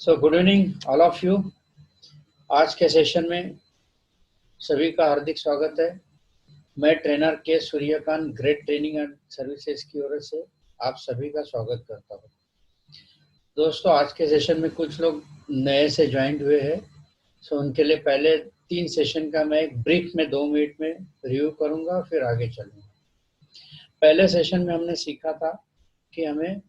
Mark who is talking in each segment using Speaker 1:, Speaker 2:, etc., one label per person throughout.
Speaker 1: So good evening all of you. आज के session में सभी का हार्दिक स्वागत है। मैं ट्रेनर के Suryakant great training and services की ओर से आप सभी का स्वागत करता हूँ। दोस्तों, आज के सेशन में कुछ लोग नए से ज्वाइन हुए हैं, सो उनके लिए पहले 3 सेशन का मैं एक ब्रीफ में 2 मिनट में रिव्यू करूँगा, फिर आगे चलूँगा। पहले सेशन में हमने सीखा था कि हमें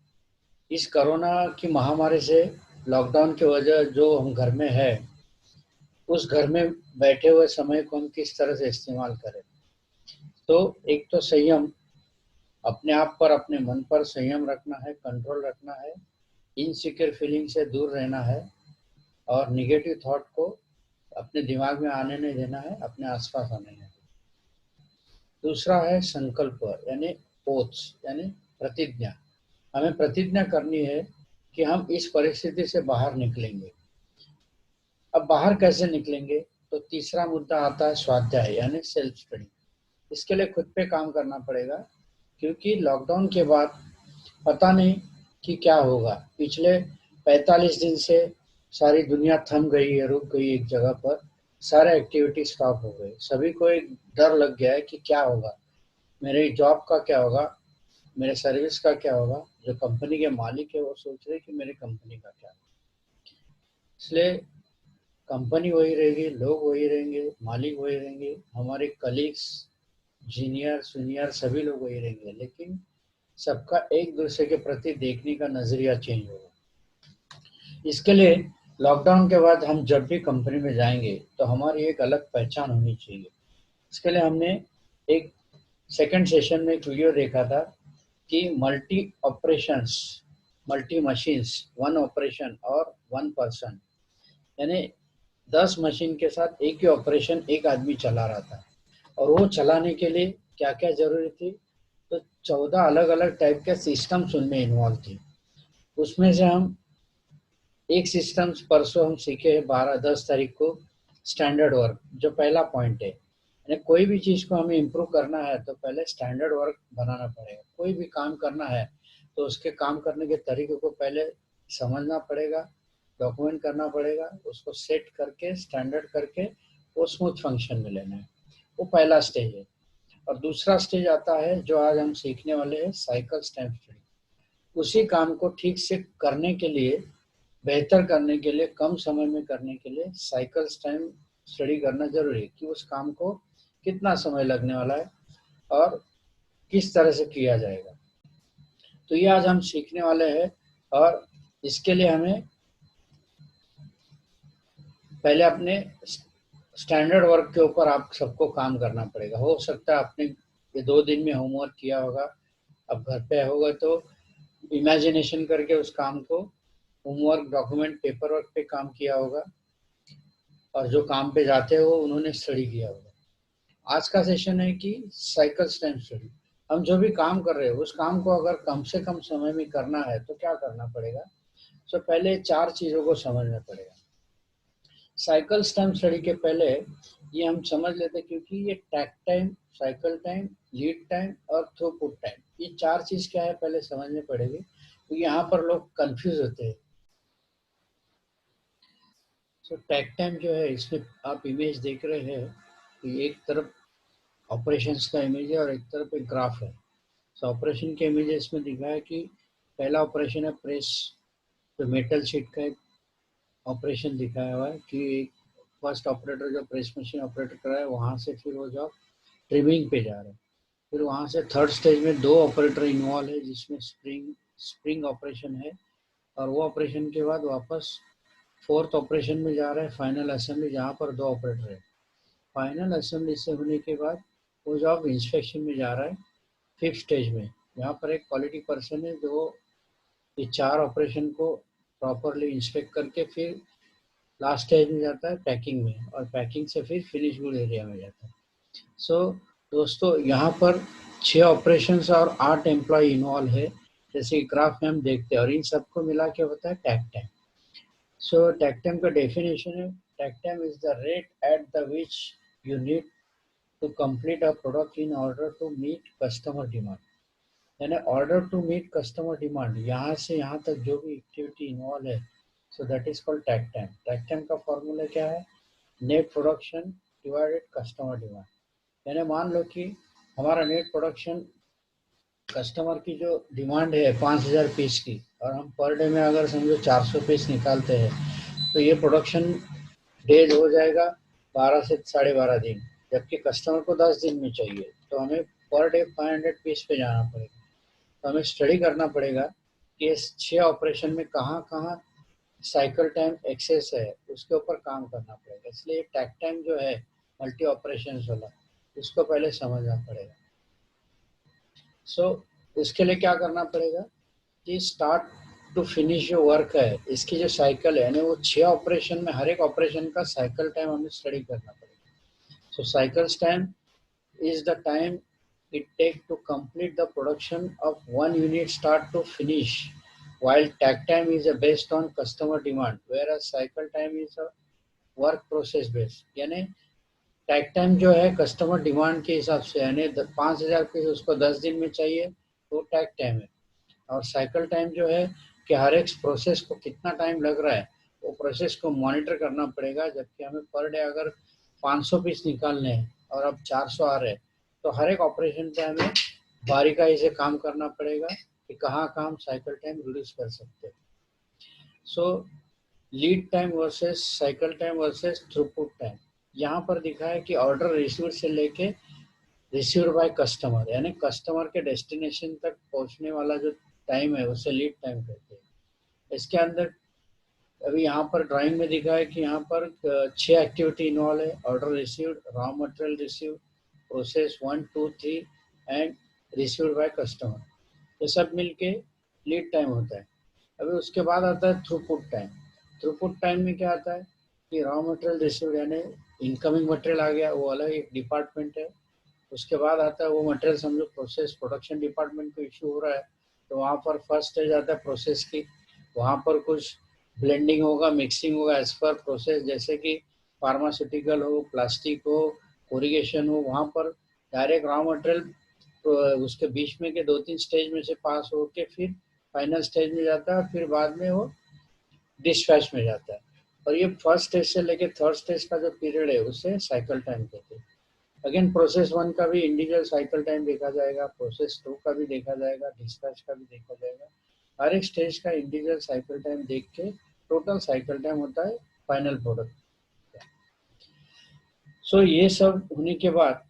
Speaker 1: इस कोरोना की महामारी से, लॉकडाउन की वजह जो हम घर में है, उस घर में बैठे हुए समय को हम किस तरह से इस्तेमाल करें। तो एक तो संयम, अपने आप पर, अपने मन पर संयम रखना है, कंट्रोल रखना है, इनसिक्योर फीलिंग से दूर रहना है और निगेटिव थॉट को अपने दिमाग में आने नहीं देना है, अपने आसपास आने नहीं देना। दूसरा है संकल्प, यानी ओथ्स, यानी प्रतिज्ञा। हमें प्रतिज्ञा करनी है कि हम इस परिस्थिति से बाहर निकलेंगे। अब बाहर कैसे निकलेंगे? तो तीसरा मुद्दा आता है स्वाध्याय, यानी सेल्फ स्टडी। इसके लिए खुद पे काम करना पड़ेगा, क्योंकि लॉकडाउन के बाद पता नहीं कि क्या होगा। पिछले 45 दिन से सारी दुनिया थम गई है, रुक गई एक जगह पर, सारे एक्टिविटी स्टॉप हो गए। सभी को एक डर लग गया है कि क्या होगा, मेरे जॉब का क्या होगा, मेरे सर्विस का क्या होगा। जो कंपनी के मालिक है वो सोच रहे कि मेरे कंपनी का क्या होगा। इसलिए कंपनी वही रहेगी, लोग वही रहेंगे, मालिक वही रहेंगे, हमारे कलीग्स, जूनियर सीनियर सभी लोग वही रहेंगे, लेकिन सबका एक दूसरे के प्रति देखने का नजरिया चेंज होगा। इसके लिए लॉकडाउन के बाद हम जब भी कंपनी में जाएंगे तो हमारी एक अलग पहचान होनी चाहिए। इसके लिए हमने एक सेकंड सेशन में एक वीडियो देखा था कि multi operations, multi machines, 1 operation और 1 पर्सन, यानी 10 मशीन के साथ एक ही ऑपरेशन एक आदमी चला रहा था। और वो चलाने के लिए क्या क्या जरूरी थी, तो 14 अलग अलग टाइप के सिस्टम्स उनमें इन्वॉल्व थी। उसमें से हम एक सिस्टम परसों हम सीखे 12-10 तारीख को, स्टैंडर्ड वर्क, जो पहला पॉइंट है। यानी कोई भी चीज़ को हमें इम्प्रूव करना है तो पहले स्टैंडर्ड वर्क बनाना पड़ेगा। कोई भी काम करना है तो उसके काम करने के तरीके को पहले समझना पड़ेगा, डॉक्यूमेंट करना पड़ेगा, उसको सेट करके स्टैंडर्ड करके वो स्मूथ फंक्शन में लेना है। वो पहला स्टेज है। और दूसरा स्टेज आता है जो आज हम सीखने वाले हैं, साइकिल स्टैम्प स्टडी। उसी काम को ठीक से करने के लिए, बेहतर करने के लिए, कम समय में करने के लिए साइकिल टाइम स्टडी करना जरूरी है कि उस काम को कितना समय लगने वाला है और किस तरह से किया जाएगा। तो ये आज हम सीखने वाले हैं। और इसके लिए हमें पहले अपने स्टैंडर्ड वर्क के ऊपर आप सबको काम करना पड़ेगा। हो सकता है आपने ये 2 दिन में होमवर्क किया होगा, अब घर पे होगा तो इमेजिनेशन करके उस काम को, होमवर्क, डॉक्यूमेंट, पेपर वर्क पे काम किया होगा, और जो काम पे जाते हो उन्होंने स्टडी किया होगा। आज का सेशन है कि साइकिल स्टैम्प स्टडी। हम जो भी काम कर रहे हैं उस काम को अगर कम से कम समय में करना है तो क्या करना पड़ेगा? तो पहले 4 चीज़ों को समझना पड़ेगा। साइकिल स्टैम्प स्टडी के पहले ये हम समझ लेते हैं, क्योंकि ये takt time, cycle time, lead time और थ्रूपुट टाइम, ये 4 चीज़ क्या है पहले समझनी पड़ेगी। तो यहाँ पर लोग कंफ्यूज होते हैं। तो टैक टाइम जो है, इसमें आप इमेज देख रहे हैं कि एक तरफ ऑपरेशंस का इमेज है और एक तरफ एक ग्राफ है। तो ऑपरेशन के इमेजेस में दिखा है कि पहला ऑपरेशन है प्रेस, तो मेटल शीट का एक ऑपरेशन दिखाया हुआ है कि फर्स्ट ऑपरेटर जो प्रेस मशीन ऑपरेट कर रहा है, वहाँ से फिर वो जॉब ट्रिमिंग पे जा रहा है। फिर वहाँ से थर्ड स्टेज में 2 ऑपरेटर इन्वॉल्व है, जिसमें स्प्रिंग ऑपरेशन है। और वो ऑपरेशन के बाद वापस फोर्थ ऑपरेशन में जा रहा है, फाइनल असेंबली, जहाँ पर 2 ऑपरेटर है। फाइनल असेंबली से होने के बाद वो जॉब इंस्पेक्शन में जा रहा है, 5th स्टेज में। यहाँ पर एक क्वालिटी पर्सन है जो ये 4 ऑपरेशन को प्रॉपरली इंस्पेक्ट करके फिर लास्ट स्टेज में जाता है, पैकिंग में, और पैकिंग से फिर फिनिश गुड एरिया में जाता है। सो दोस्तों, यहाँ पर 6 ऑपरेशंस और 8 एम्प्लॉय इन्वॉल्व है, जैसे ग्राफ में हम देखते हैं, और इन सबको मिला के होता है takt time. So takt time का डेफिनेशन है, takt time is the rate at the which you need to complete a product in order to meet customer demand। यानी order to meet customer demand, यहाँ से यहाँ तक जो भी activity involve है, So that is called takt time. Takt time का formula क्या है? Net production divided customer demand. यानी मान लो कि हमारा नेट प्रोडक्शन कस्टमर की जो डिमांड है 5000 पीस की, और हम पर डे में अगर समझो 400 पीस निकालते हैं, तो ये प्रोडक्शन डेज हो जाएगा 12 से 12.5 दिन, जबकि कस्टमर को 10 दिन में चाहिए. तो हमें पर डे 500 पीस पे जाना पड़ेगा. तो हमें स्टडी करना पड़ेगा कि इस 6 ऑपरेशन में कहाँ कहाँ साइकिल टाइम एक्सेस है, उसके ऊपर काम करना पड़ेगा. इसलिए टैक टाइम जो है मल्टी ऑपरेशन वाला, उसको पहले समझना पड़ेगा. सो इसके लिए क्या करना पड़ेगा कि स्टार्ट टू फिनिश जो वर्क है, इसकी जो साइकिल है, यानी वो 6 ऑपरेशन में हर एक ऑपरेशन का साइकिल टाइम हमें स्टडी करना पड़ेगा. So cycle time is the time it take to complete the production of one unit start to finish, while takt time is based on customer demand, whereas cycle time is a work process based. यानी takt time जो है customer demand के हिसाब से, यानी 5000 piece उसको 10 दिन में चाहिए तो takt time है. और साइकिल टाइम जो है कि हर एक प्रोसेस को कितना टाइम लग रहा है, वो प्रोसेस को मॉनिटर करना पड़ेगा. जबकि हमें पर डे अगर 500 पीस निकालने हैं और अब 400 आ रहे हैं, तो हर एक ऑपरेशन पे हमें बारीकाई से काम करना पड़ेगा कि कहाँ हम साइकिल टाइम रिड्यूस कर सकते हैं. So lead time versus cycle time versus throughput time. यहाँ पर दिखा है कि ऑर्डर रिसीव से लेके रिसीव्ड बाय कस्टमर, यानी कस्टमर के डेस्टिनेशन तक पहुँचने वाला जो टाइम है उसे लीड टाइम कहते हैं. इसके अंदर अभी यहाँ पर ड्राइंग में दिखा है कि यहाँ पर 6 एक्टिविटी इन्वॉल्व है. Order received, raw material received, process 1, 2, 3 and received by customer. ये सब मिलके लीड टाइम होता है. अभी उसके बाद आता है थ्रूपुट टाइम. थ्रूपुट टाइम में क्या आता है कि रॉ मटेरियल रिसीव्ड, यानी इनकमिंग मटेरियल आ गया, वो अलग एक डिपार्टमेंट है. उसके बाद आता है वो मटेरियल समझो प्रोसेस प्रोडक्शन डिपार्टमेंट को इशू हो रहा है, तो वहाँ पर फर्स्ट स्टेज आता है प्रोसेस की. वहाँ पर कुछ ब्लेंडिंग होगा, मिक्सिंग होगा एज पर प्रोसेस, जैसे कि फार्मास्यूटिकल हो, प्लास्टिक हो, कोरिगेशन हो. वहाँ पर डायरेक्ट रॉ मटेरियल उसके बीच में के 2-3 स्टेज में से पास होके फिर फाइनल स्टेज में जाता है, फिर बाद में वो डिस्पैच में जाता है. और ये फर्स्ट स्टेज से लेके थर्ड स्टेज का जो पीरियड है उसे साइकिल टाइम कहते हैं. अगेन प्रोसेस 1 का भी इंडिविजुअल साइकिल टाइम देखा जाएगा, प्रोसेस 2 का भी देखा जाएगा, डिस्पैच का भी देखा जाएगा. हर एक स्टेज का इंडिविजुअल साइकिल टाइम देख के टोटल साइकिल टाइम होता है फाइनल प्रोडक्ट. सो ये सब होने के बाद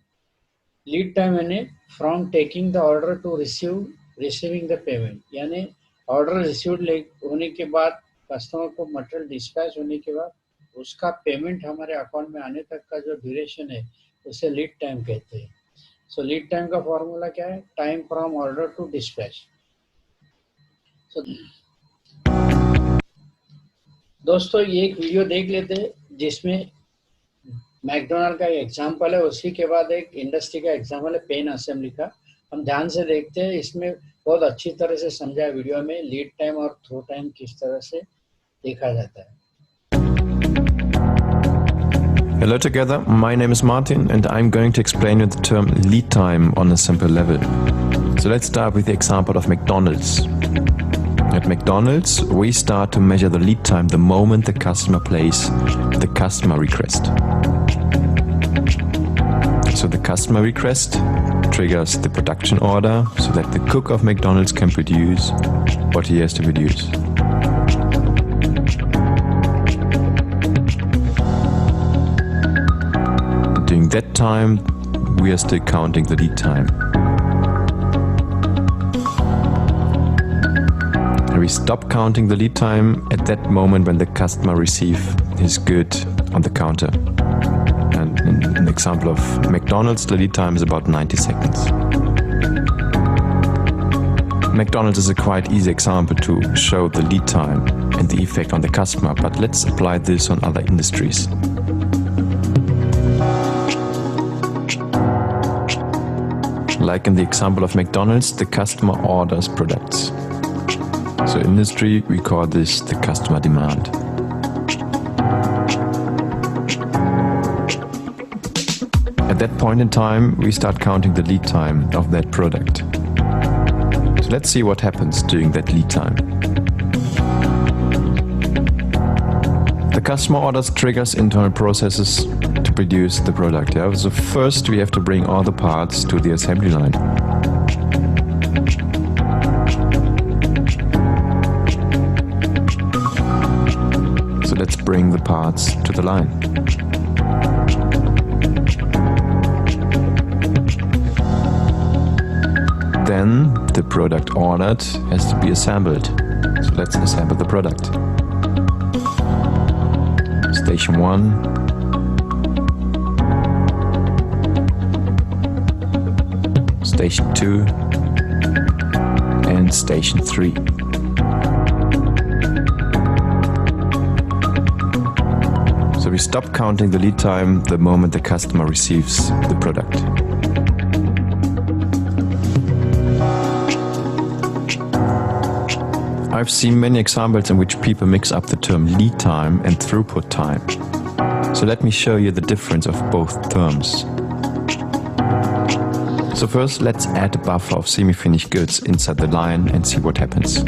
Speaker 1: लीड टाइम यानी from taking the order to receiving the payment, यानी ऑर्डर रिसीव्ड होने के बाद कस्टमर को मटेरियल डिस्पैच होने के बाद उसका पेमेंट हमारे अकाउंट में आने तक का जो ड्यूरेशन है उसे लीड टाइम कहते हैं. सो लीड टाइम का फॉर्मूला क्या है? Time from order to dispatch. दोस्तों ये एक वीडियो देख लेते हैं जिसमें मैकडोनल्ड का एग्जाम्पल है, उसी के बाद एक इंडस्ट्री का एग्जाम्पल है पेन असेंबली का. हम ध्यान से देखते हैं, इसमें बहुत अच्छी तरह से समझा है वीडियो में लीड टाइम और थ्रू टाइम किस तरह से देखा जाता है.
Speaker 2: Hello together, my name is Martin and I'm going to explain you the term lead time on a simple level. So let's start with the example of McDonald's. At McDonald's, we start to measure the lead time the moment the customer places the customer request. So the customer request triggers the production order so that the cook of McDonald's can produce what he has to produce. During that time, we are still counting the lead time. We stop counting the lead time at that moment when the customer receives his good on the counter. And in the example of McDonald's, the lead time is about 90 seconds. McDonald's is a quite easy example to show the lead time and the effect on the customer, but let's apply this on other industries. Like in the example of McDonald's, the customer orders products. So in industry, we call this the customer demand. At that point in time, we start counting the lead time of that product. So let's see what happens during that lead time. customer orders triggers internal processes to produce the product. Yeah? So first we have to bring all the parts to the assembly line. So let's bring the parts to the line. Then the product ordered has to be assembled. So let's assemble the product. Station 1. Station 2. And Station 3. So we stop counting the lead time the moment the customer receives the product. I've seen many examples in which people mix up the term lead time and throughput time. So let me show you the difference of both terms. So first, let's add a buffer of semi-finished goods inside the line and see what happens.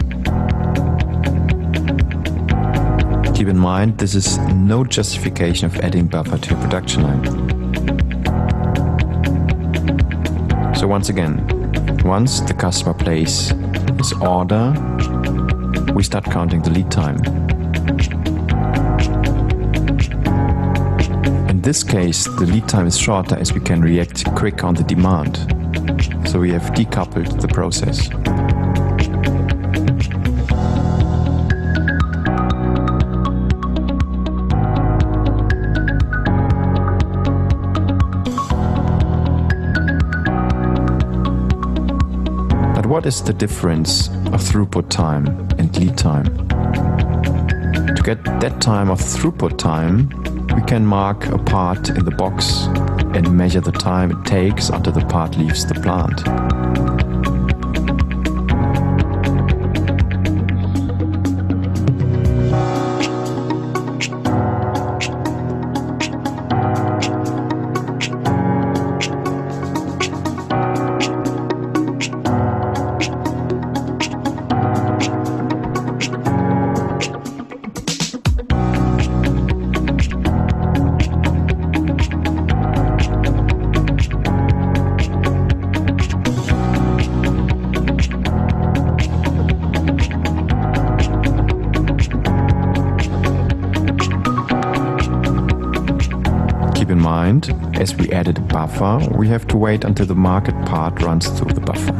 Speaker 2: Keep in mind, this is no justification of adding buffer to your production line. So once again, once the customer places his order, we start counting the lead time. In this case, the lead time is shorter as we can react quick on the demand. So we have decoupled the process. But what is the difference of throughput time and lead time? To get that time of throughput time, we can mark a part in the box and measure the time it takes until the part leaves the plant. Keep in mind, as we added a buffer, we have to wait until the market part runs through the buffer.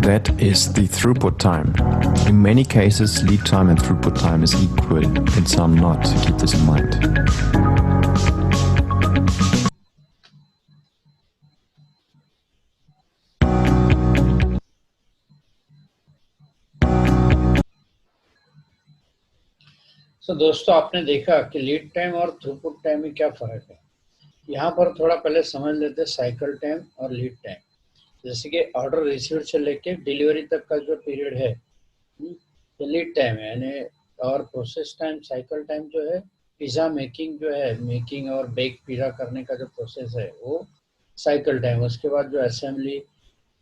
Speaker 2: That is the throughput time. In many cases, lead time and throughput time is equal, in some not. Keep this in mind.
Speaker 1: So दोस्तों, आपने देखा कि lead time और throughput time में क्या फर्क है। यहाँ पर थोड़ा पहले समझ लेते हैं साइकिल टाइम और लीड टाइम। जैसे कि ऑर्डर रिसीव से लेके डिलीवरी तक का जो पीरियड है ये लीड टाइम है, यानी और प्रोसेस टाइम साइकिल टाइम जो है पिज़्ज़ा मेकिंग जो है, मेकिंग और बेक पिज़्ज़ा करने का जो प्रोसेस है वो साइकिल टाइम। उसके बाद जो असेंबली,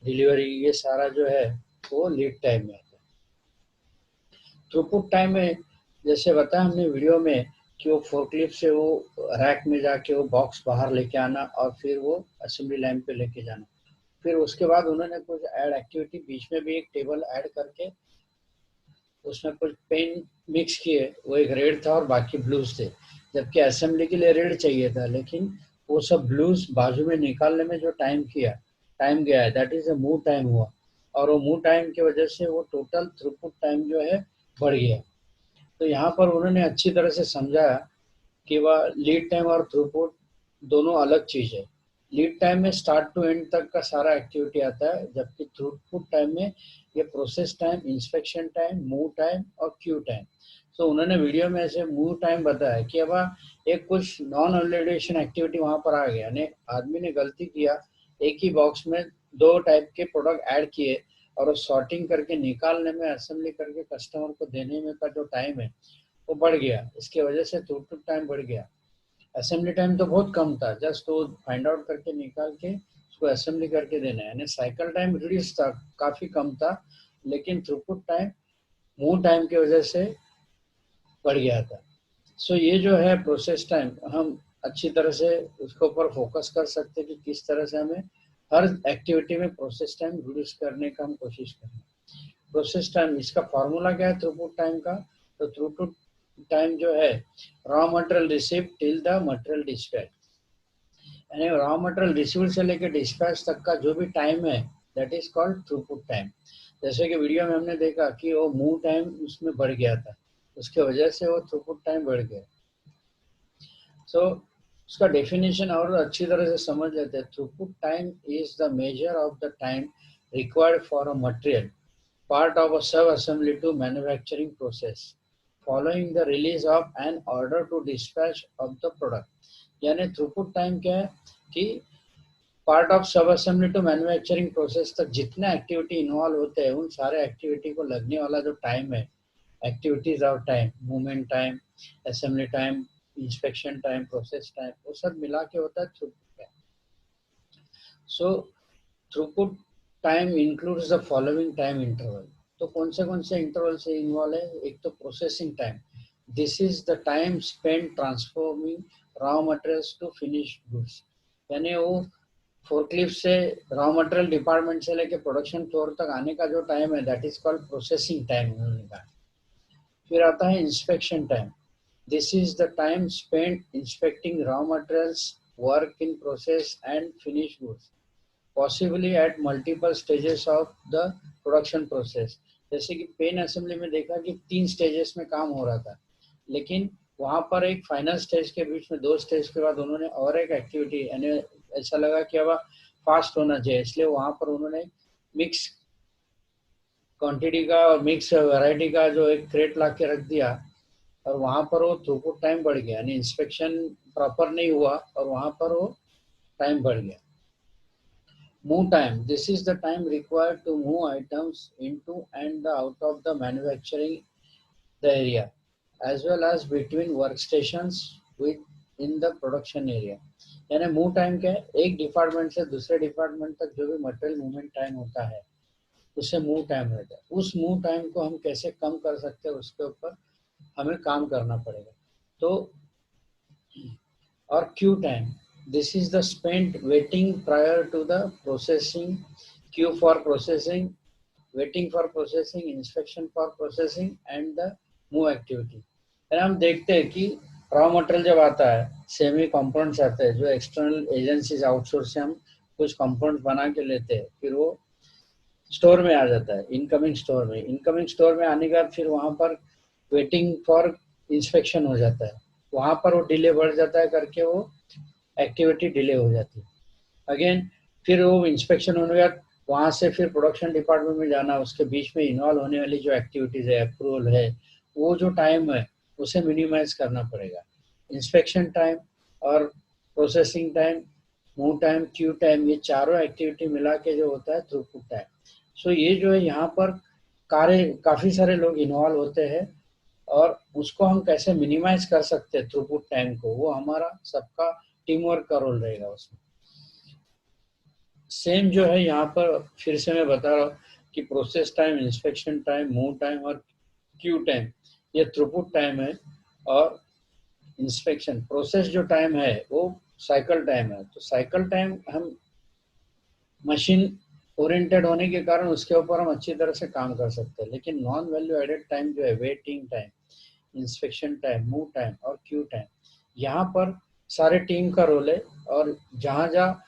Speaker 1: डिलीवरी, ये सारा जो है वो लीड टाइम में आता है। थ्रूपुट टाइम में जैसे बताया हमने वीडियो में कि वो फोर्कलिफ्ट से वो रैक में जाके वो बॉक्स बाहर लेके आना और फिर वो असेंबली लाइन पे लेके जाना। फिर उसके बाद उन्होंने कुछ ऐड एक्टिविटी बीच में भी एक टेबल ऐड करके उसमें कुछ पेन मिक्स किए, वो एक रेड था और बाकी ब्लूज थे, जबकि असेंबली के लिए रेड चाहिए था, लेकिन वो सब ब्लूज बाजू में निकालने में जो टाइम गया है that is a move time हुआ, और वो मूव टाइम की वजह से वो टोटल थ्रूपुट टाइम जो है बढ़ गया। तो यहाँ पर उन्होंने अच्छी तरह से समझाया कि वह लीड टाइम और थ्रूपुट दोनों अलग चीज़ है। लीड टाइम में स्टार्ट टू एंड तक का सारा एक्टिविटी आता है, जबकि थ्रूपुट टाइम में ये process time, inspection time, move time और क्यू टाइम। तो उन्होंने वीडियो में ऐसे मूव टाइम बताया कि अब एक कुछ नॉन वैलिडेशन एक्टिविटी वहाँ पर आ गया, यानी आदमी ने गलती किया, एक ही बॉक्स में दो टाइप के प्रोडक्ट ऐड किए और वो सॉर्टिंग करके निकालने में, असेंबली करके कस्टमर को देने में का जो टाइम है वो बढ़ गया। इसकी वजह से थ्रूपुट टाइम बढ़ गया। असेंबली टाइम तो बहुत कम था, जस्ट वो फाइंड आउट करके निकाल के उसको असेंबली करके देना है, यानी साइकिल टाइम रिड्यूस था, काफी कम था, लेकिन थ्रूपुट टाइम मूव टाइम की वजह से बढ़ गया था। सो ये जो है प्रोसेस टाइम, हम अच्छी तरह से उसके ऊपर फोकस कर सकते हैं कि किस तरह से हमें हर एक्टिविटी में प्रोसेस टाइम रिड्यूस करने का हम कोशिश करें। प्रोसेस टाइम, इसका फॉर्मूला क्या है थ्रूपुट टाइम का? तो थ्रूपुट टाइम जो है raw material receive till the material dispatch, यानी रॉ मटेरियल रिसीव से लेकर डिस्पैच तक का जो भी टाइम है that is called throughput time. जैसे कि वीडियो में हमने देखा कि वो मूव टाइम उसमें बढ़ गया था, उसके वजह से वो थ्रूपुट टाइम बढ़ गया। सो उसका डेफिनेशन और अच्छी तरह से समझ लेते हैं। Throughput time is the measure of the time required for a material part of a sub-assembly to manufacturing process following the release of an order to dispatch of the product। यानी throughput time क्या है कि part of सब assembly to manufacturing process तक जितने activity involve होते हैं उन सारे एक्टिविटी को लगने वाला जो टाइम है, activities of time, movement time, assembly time, inspection time, process time, वो सब मिला के होता है throughput time. So throughput time includes the following time interval. तो कौन से इंटरवल से इन्वॉल्व है? एक तो processing time, this is the time spent transforming raw materials to finish goods, यानी वो फोर्कलिफ्ट से रॉ मटेरियल डिपार्टमेंट से लेके प्रोडक्शन फ्लोर तक आने का जो टाइम है that is called processing time उन्होंने कहा। फिर आता है inspection time, this is the time spent inspecting raw materials, work in process and finish goods possibly at multiple stages of the production process। जैसे कि पेन असेंबली में देखा कि 3 स्टेजेस में काम हो रहा था, लेकिन वहां पर एक फाइनल स्टेज के बीच में 2 स्टेज के बाद उन्होंने और एक एक्टिविटी, यानी ऐसा लगा कि अब फास्ट होना चाहिए, इसलिए वहां पर उन्होंने मिक्स क्वांटिटी का और मिक्स वैरायटी का जो एक क्रेट ला के रख दिया, और वहां पर वो थ्रूपुट टाइम बढ़ गया, यानी इंस्पेक्शन प्रॉपर नहीं हुआ और वहां पर वो टाइम बढ़ गया। Move time, this is the time required to move items into and out of the manufacturing the area as well as between workstations within the production area। यानी मूव टाइम क्या है? एक डिपार्टमेंट से दूसरे department तक जो भी material movement time होता है उसे मूव टाइम रहता है। उस मूव टाइम को हम कैसे कम कर सकते हैं उसके ऊपर हमें काम करना पड़ेगा। तो और Q time, this is the spent waiting prior to the processing, queue for processing, waiting for processing, inspection for processing and the move activity। हम देखते हैं कि रॉ मटेरियल जब आता है, सेमी कंपोनेंट्स आते हैं जो एक्सटर्नल एजेंसीज आउटसोर्स से हम कुछ कंपोनेंट्स बना के लेते हैं, फिर वो स्टोर में आ जाता है, इनकमिंग स्टोर में आने के बाद फिर वहां पर वेटिंग फॉर इंस्पेक्शन हो जाता है, वहां पर वो डिले बढ़ जाता है करके वो एक्टिविटी डिले हो जाती है। अगेन फिर वो इंस्पेक्शन होने के बाद वहाँ से फिर प्रोडक्शन डिपार्टमेंट में जाना, उसके बीच में इन्वॉल्व होने वाली जो एक्टिविटीज है, अप्रूवल है, वो जो टाइम है उसे मिनिमाइज करना पड़ेगा। इंस्पेक्शन टाइम और processing time, move time, Q time, ये चारों एक्टिविटी मिला के जो होता है थ्रूपुट टाइम। सो ये जो है यहाँ पर काफ़ी सारे लोग इन्वॉल्व होते हैं और उसको हम कैसे मिनिमाइज कर सकते हैं थ्रूपुट टाइम को, वो हमारा सबका टीम वर्क का रोल रहेगा उसमें। सेम जो है यहाँ पर फिर से मैं बता रहा हूँ कि process time, inspection time, move time और क्यू टाइम ये थ्रूपुट टाइम है, और इंस्पेक्शन प्रोसेस जो टाइम है वो साइकिल टाइम है। तो साइकिल टाइम हम मशीन ओरिएंटेड होने के कारण उसके ऊपर हम अच्छी तरह से काम कर सकते हैं, लेकिन नॉन वैल्यू एडेड टाइम जो है, waiting time, inspection time, move time और क्यू टाइम, यहाँ पर सारे टीम का रोल है और जहाँ जहाँ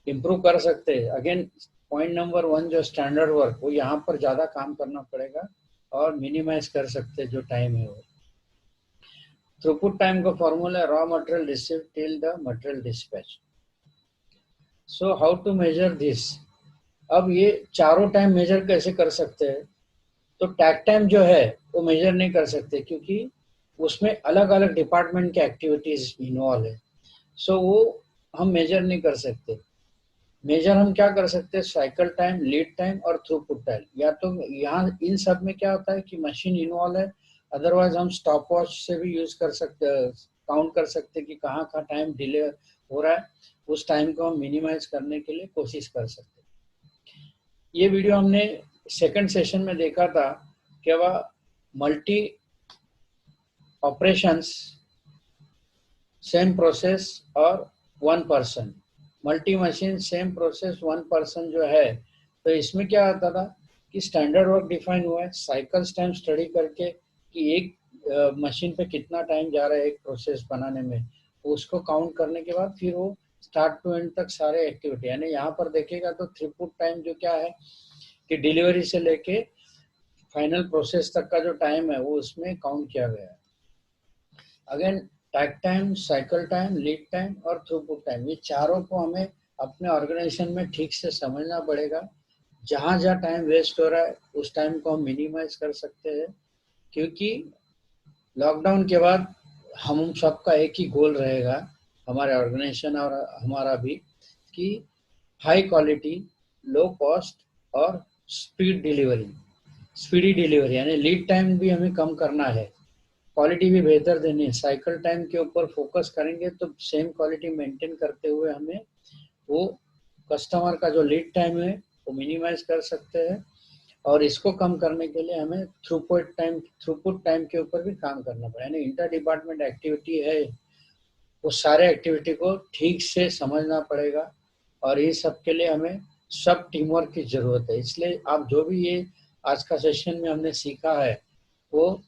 Speaker 1: इम्प्रूव कर सकते हैं। अगेन पॉइंट नंबर 1 जो स्टैंडर्ड वर्क, वो यहाँ पर ज़्यादा काम करना पड़ेगा और मिनिमाइज कर सकते हैं जो टाइम है वो। थ्रूपुट टाइम का formula raw material receive till the material dispatch. So how to measure this? अब ये चारों टाइम मेजर कैसे कर सकते हैं? तो टैग टाइम जो है वो मेजर नहीं कर सकते क्योंकि उसमें अलग अलग डिपार्टमेंट के एक्टिविटीज इन्वॉल्व है, सो वो हम मेजर नहीं कर सकते। मेजर हम क्या कर सकते हैं, साइकिल टाइम, लीड टाइम और थ्रूपुट टाइम। या तो यहाँ इन सब में क्या होता है कि मशीन इन्वॉल्व है, अदरवाइज हम स्टॉप वॉच से भी यूज कर सकते हैं, काउंट कर सकते हैं कि कहाँ कहाँ टाइम डिले हो रहा है, उस टाइम को हम मिनिमाइज करने के लिए कोशिश कर सकते हैं। ये वीडियो हमने सेकंड सेशन में देखा था कि वह मल्टी ऑपरेशंस सेम प्रोसेस और one person, multi machine same process one person जो है, तो इसमें क्या आता था कि स्टैंडर्ड वर्क डिफाइन हुआ है, साइकिल्स टाइम स्टडी करके कि एक मशीन पे कितना टाइम जा रहा है एक प्रोसेस बनाने में, उसको काउंट करने के बाद फिर वो स्टार्ट टू एंड तक सारे एक्टिविटी, यानी यहाँ पर देखेगा तो थ्रूपुट टाइम जो क्या है कि डिलीवरी से लेके फाइनल प्रोसेस तक का जो टाइम है वो उसमें काउंट किया गया है। Again takt time, cycle time, lead time और थ्रूपुट टाइम, ये चारों को हमें अपने ऑर्गेनाइजेशन में ठीक से समझना पड़ेगा। जहाँ जहाँ टाइम वेस्ट हो रहा है उस टाइम को हम मिनिमाइज कर सकते हैं, क्योंकि लॉकडाउन के बाद हम सबका एक ही गोल रहेगा, हमारे ऑर्गेनाइजेशन और हमारा भी, कि हाई क्वालिटी, लो कॉस्ट और स्पीडी डिलीवरी, यानी लीड टाइम भी हमें कम करना है, क्वालिटी भी बेहतर देनी है। साइकिल टाइम के ऊपर फोकस करेंगे तो सेम क्वालिटी मेंटेन करते हुए हमें वो कस्टमर का जो लीड टाइम है वो मिनिमाइज कर सकते हैं, और इसको कम करने के लिए हमें थ्रूपुट टाइम के ऊपर भी काम करना पड़ेगा। यानी इंटर डिपार्टमेंट एक्टिविटी है, वो सारे एक्टिविटी को ठीक से समझना पड़ेगा, और ये सब के लिए हमें सब टीम वर्क की जरूरत है। इसलिए आप जो भी ये आज का सेशन में हमने सीखा है वो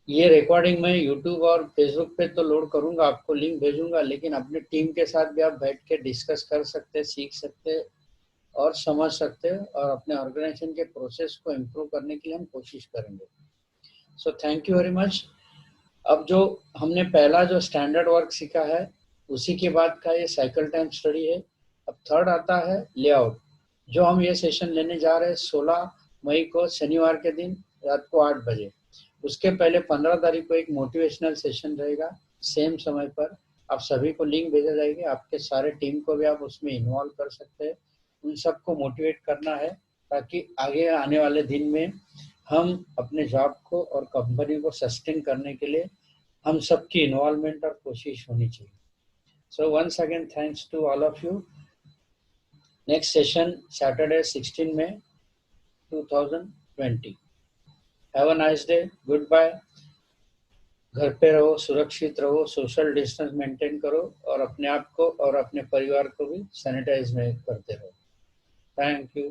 Speaker 1: ये रिकॉर्डिंग मैं यूट्यूब और फेसबुक पे तो लोड करूंगा, आपको लिंक भेजूंगा, लेकिन अपने टीम के साथ भी आप बैठ के डिस्कस कर सकते हैं, सीख सकते हैं और समझ सकते हैं, और अपने ऑर्गेनाइजेशन के प्रोसेस को इम्प्रूव करने के लिए हम कोशिश करेंगे। So thank you very much. अब जो हमने पहला जो स्टैंडर्ड वर्क सीखा है उसी के बाद का ये साइकिल टाइम स्टडी है। अब थर्ड आता है लेआउट, जो हम ये सेशन लेने जा रहे हैं 16 मई को शनिवार के दिन रात को 8 बजे। उसके पहले 15 तारीख को एक मोटिवेशनल सेशन रहेगा सेम समय पर, आप सभी को लिंक भेजा जाएगी, आपके सारे टीम को भी आप उसमें इन्वॉल्व कर सकते हैं, उन सबको मोटिवेट करना है ताकि आगे आने वाले दिन में हम अपने जॉब को और कंपनी को सस्टेन करने के लिए हम सबकी इन्वॉल्वमेंट और कोशिश होनी चाहिए। So once again thanks to all of you. Next session Saturday 16 May 2020। Have a nice day, goodbye. घर पे रहो, सुरक्षित रहो, सोशल डिस्टेंस मेंटेन करो, और अपने आप को और अपने परिवार को भी सैनिटाइज में करते रहो। Thank you.